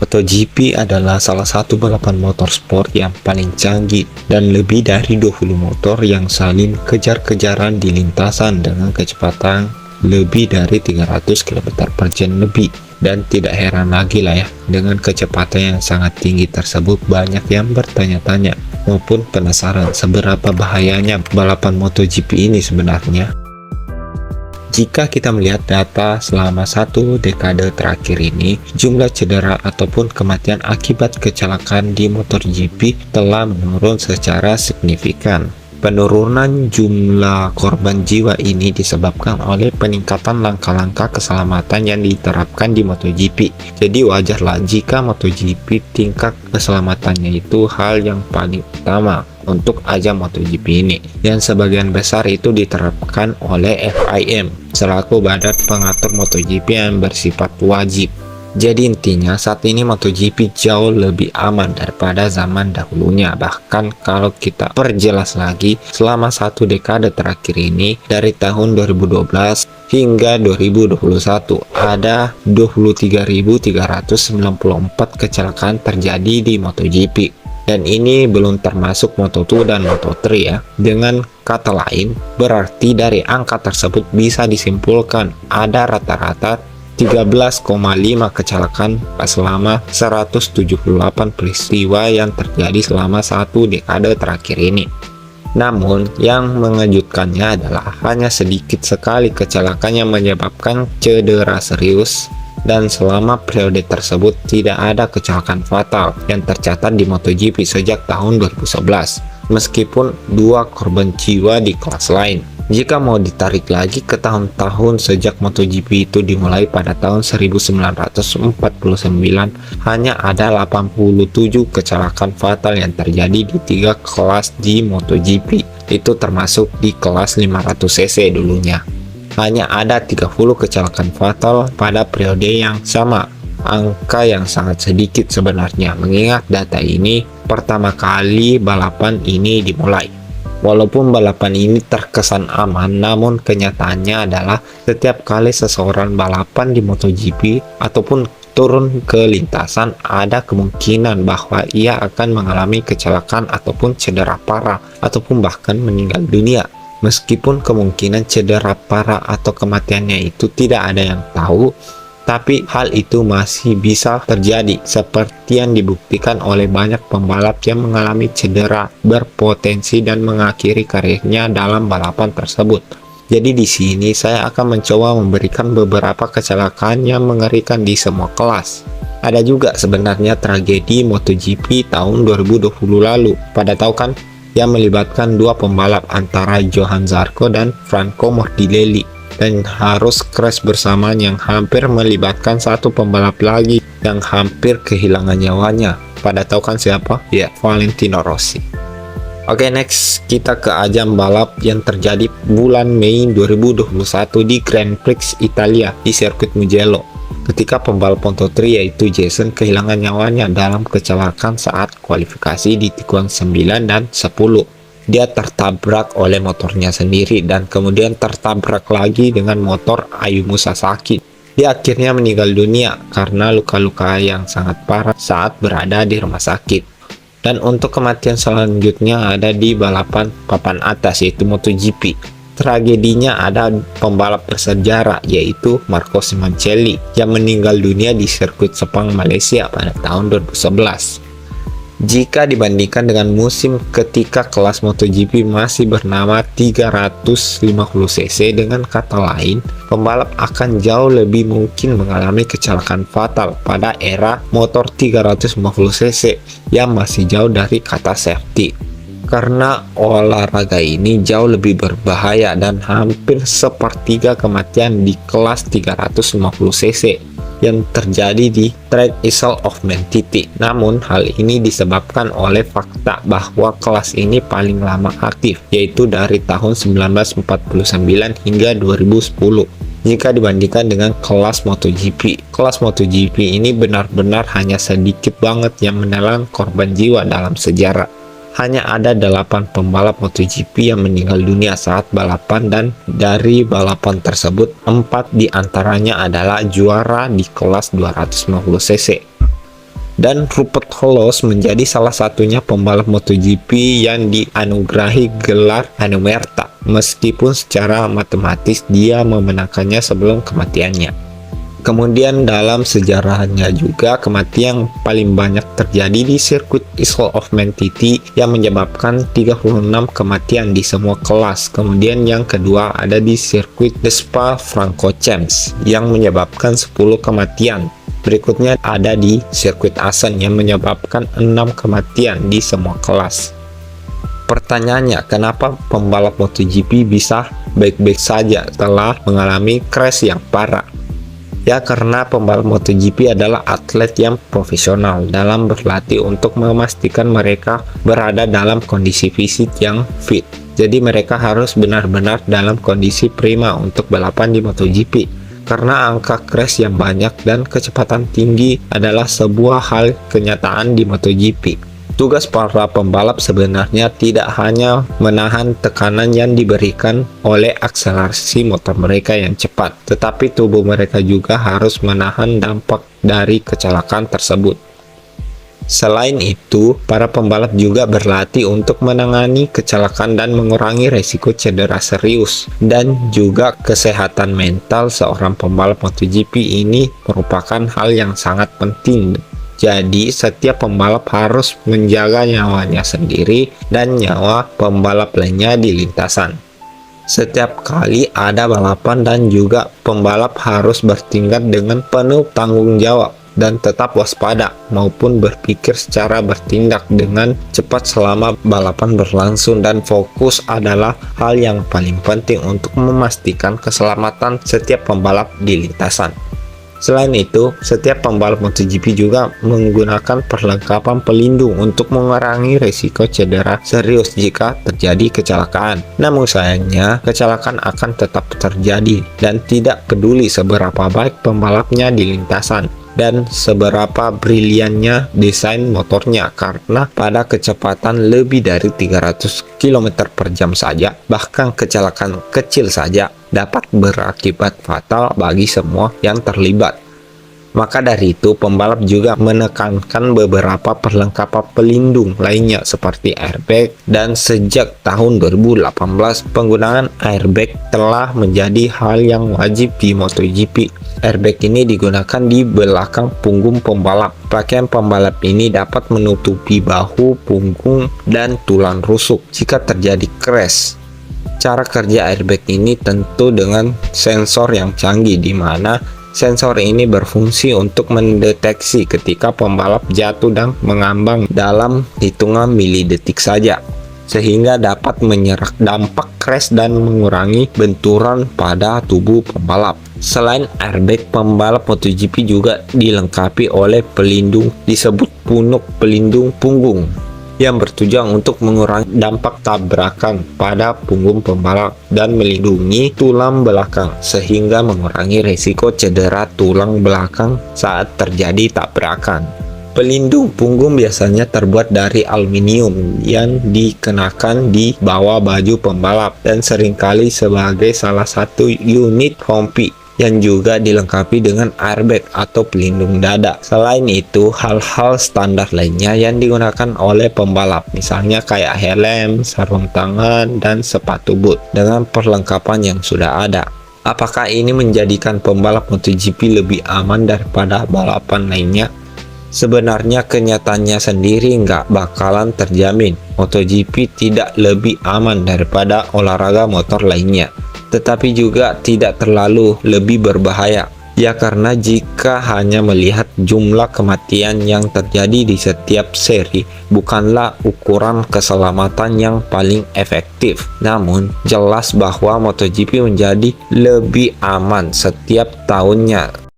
MotoGP adalah salah satu balapan motorsport yang paling canggih dan lebih dari 20 motor yang saling kejar-kejaran di lintasan dengan kecepatan lebih dari 300 km per jam lebih. Dan tidak heran lagi lah ya, dengan kecepatan yang sangat tinggi tersebut banyak yang bertanya-tanya maupun penasaran seberapa bahayanya balapan MotoGP ini sebenarnya. Jika kita melihat data selama satu dekade terakhir ini, jumlah cedera ataupun kematian akibat kecelakaan di MotoGP telah menurun secara signifikan. Penurunan jumlah korban jiwa ini disebabkan oleh peningkatan langkah-langkah keselamatan yang diterapkan di MotoGP. Jadi wajarlah jika MotoGP tingkat keselamatannya itu hal yang paling utama untuk ajang MotoGP ini, yang sebagian besar itu diterapkan oleh FIM selaku badan pengatur MotoGP yang bersifat wajib. Jadi intinya saat ini MotoGP jauh lebih aman daripada zaman dahulunya. Bahkan kalau kita perjelas lagi, selama satu dekade terakhir ini, dari tahun 2012 hingga 2021 ada 23.394 kecelakaan terjadi di MotoGP. Dan ini belum termasuk Moto2 dan Moto3 ya. Dengan kata lain, berarti dari angka tersebut bisa disimpulkan ada rata-rata 13,5 kecelakaan selama 178 peristiwa yang terjadi selama satu dekade terakhir ini. Namun, yang mengejutkannya adalah hanya sedikit sekali kecelakaan yang menyebabkan cedera serius, dan selama periode tersebut tidak ada kecelakaan fatal yang tercatat di MotoGP sejak tahun 2011, meskipun 2 korban jiwa di kelas lain. Jika mau ditarik lagi ke tahun-tahun sejak MotoGP itu dimulai pada tahun 1949, hanya ada 87 kecelakaan fatal yang terjadi di 3 kelas di MotoGP. Itu termasuk di kelas 500cc dulunya. Hanya ada 30 kecelakaan fatal pada periode yang sama. Angka yang sangat sedikit sebenarnya, mengingat data ini pertama kali balapan ini dimulai. Walaupun balapan ini terkesan aman, namun kenyataannya adalah setiap kali seseorang balapan di MotoGP ataupun turun ke lintasan, ada kemungkinan bahwa ia akan mengalami kecelakaan ataupun cedera parah ataupun bahkan meninggal dunia. Meskipun kemungkinan cedera parah atau kematiannya itu tidak ada yang tahu, tapi hal itu masih bisa terjadi, seperti yang dibuktikan oleh banyak pembalap yang mengalami cedera berpotensi dan mengakhiri karirnya dalam balapan tersebut. Jadi di sini saya akan mencoba memberikan beberapa kecelakaan yang mengerikan di semua kelas. Ada juga sebenarnya tragedi MotoGP tahun 2020 lalu, pada tahu kan, yang melibatkan 2 pembalap antara Johann Zarco dan Franco Morbidelli, dan harus crash bersamaan yang hampir melibatkan 1 pembalap lagi yang hampir kehilangan nyawanya. Pada tahu kan siapa? Ya, Valentino Rossi. Oke, next kita ke ajang balap yang terjadi bulan Mei 2021 di Grand Prix Italia di sirkuit Mugello, ketika pembalap Moto3 yaitu Jason kehilangan nyawanya dalam kecelakaan saat kualifikasi di tikungan 9 dan 10. Dia tertabrak oleh motornya sendiri dan kemudian tertabrak lagi dengan motor Ayumu Sasaki. Dia akhirnya meninggal dunia karena luka-luka yang sangat parah saat berada di rumah sakit. Dan untuk kematian selanjutnya ada di balapan papan atas yaitu MotoGP. Tragedinya ada pembalap bersejarah yaitu Marco Simoncelli yang meninggal dunia di sirkuit Sepang Malaysia pada tahun 2011. Jika dibandingkan dengan musim ketika kelas MotoGP masih bernama 350cc, dengan kata lain, pembalap akan jauh lebih mungkin mengalami kecelakaan fatal pada era motor 350cc yang masih jauh dari kata safety. Karena olahraga ini jauh lebih berbahaya dan hampir sepertiga kematian di kelas 350cc yang terjadi di track Isle of Man Titi. Namun hal ini disebabkan oleh fakta bahwa kelas ini paling lama aktif, yaitu dari tahun 1949 hingga 2010. Jika dibandingkan dengan kelas MotoGP, kelas MotoGP ini benar-benar hanya sedikit banget yang menelan korban jiwa dalam sejarah. Hanya ada 8 pembalap MotoGP yang meninggal dunia saat balapan, dan dari balapan tersebut 4 diantaranya adalah juara di kelas 250cc. Dan Rupert Hollows menjadi salah satunya pembalap MotoGP yang dianugerahi gelar Anumerta, meskipun secara matematis dia memenangkannya sebelum kematiannya. Kemudian dalam sejarahnya juga kematian paling banyak terjadi di sirkuit Isle of Man TT yang menyebabkan 36 kematian di semua kelas. Kemudian yang kedua ada di sirkuit Spa-Francorchamps yang menyebabkan 10 kematian. Berikutnya ada di sirkuit Assen yang menyebabkan 6 kematian di semua kelas. Pertanyaannya, kenapa pembalap MotoGP bisa baik-baik saja setelah mengalami crash yang parah? Ya, karena pembalap MotoGP adalah atlet yang profesional dalam berlatih untuk memastikan mereka berada dalam kondisi fisik yang fit. Jadi mereka harus benar-benar dalam kondisi prima untuk balapan di MotoGP. Karena angka crash yang banyak dan kecepatan tinggi adalah sebuah hal kenyataan di MotoGP. Tugas para pembalap sebenarnya tidak hanya menahan tekanan yang diberikan oleh akselerasi motor mereka yang cepat, tetapi tubuh mereka juga harus menahan dampak dari kecelakaan tersebut. Selain itu, para pembalap juga berlatih untuk menangani kecelakaan dan mengurangi resiko cedera serius. Dan juga kesehatan mental seorang pembalap MotoGP ini merupakan hal yang sangat penting. Jadi, setiap pembalap harus menjaga nyawanya sendiri dan nyawa pembalap lainnya di lintasan. Setiap kali ada balapan dan juga pembalap harus bertindak dengan penuh tanggung jawab dan tetap waspada maupun berpikir secara bertindak dengan cepat selama balapan berlangsung, dan fokus adalah hal yang paling penting untuk memastikan keselamatan setiap pembalap di lintasan. Selain itu, setiap pembalap MotoGP juga menggunakan perlengkapan pelindung untuk mengurangi risiko cedera serius jika terjadi kecelakaan. Namun sayangnya, kecelakaan akan tetap terjadi dan tidak peduli seberapa baik pembalapnya di lintasan dan seberapa briliannya desain motornya, karena pada kecepatan lebih dari 300 km per jam saja, bahkan kecelakaan kecil saja dapat berakibat fatal bagi semua yang terlibat. Maka dari itu, pembalap juga menekankan beberapa perlengkapan pelindung lainnya seperti airbag, dan sejak tahun 2018 penggunaan airbag telah menjadi hal yang wajib di MotoGP. Airbag ini digunakan di belakang punggung pembalap. Pakaian pembalap ini dapat menutupi bahu, punggung, dan tulang rusuk jika terjadi crash. Cara kerja airbag ini tentu dengan sensor yang canggih, di mana sensor ini berfungsi untuk mendeteksi ketika pembalap jatuh dan mengambang dalam hitungan milidetik saja, sehingga dapat menyerap dampak crash dan mengurangi benturan pada tubuh pembalap. Selain airbag, pembalap MotoGP juga dilengkapi oleh pelindung disebut punuk pelindung punggung yang bertujuan untuk mengurangi dampak tabrakan pada punggung pembalap dan melindungi tulang belakang, sehingga mengurangi risiko cedera tulang belakang saat terjadi tabrakan. Pelindung punggung biasanya terbuat dari aluminium yang dikenakan di bawah baju pembalap dan seringkali sebagai salah satu unit rompi yang juga dilengkapi dengan airbag atau pelindung dada. Selain itu, hal-hal standar lainnya yang digunakan oleh pembalap, misalnya kayak helm, sarung tangan, dan sepatu boot dengan perlengkapan yang sudah ada. Apakah ini menjadikan pembalap MotoGP lebih aman daripada balapan lainnya? Sebenarnya kenyataannya sendiri nggak bakalan terjamin. MotoGP tidak lebih aman daripada olahraga motor lainnya, tetapi juga tidak terlalu lebih berbahaya. Ya, karena jika hanya melihat jumlah kematian yang terjadi di setiap seri bukanlah ukuran keselamatan yang paling efektif. Namun, jelas bahwa MotoGP menjadi lebih aman setiap tahunnya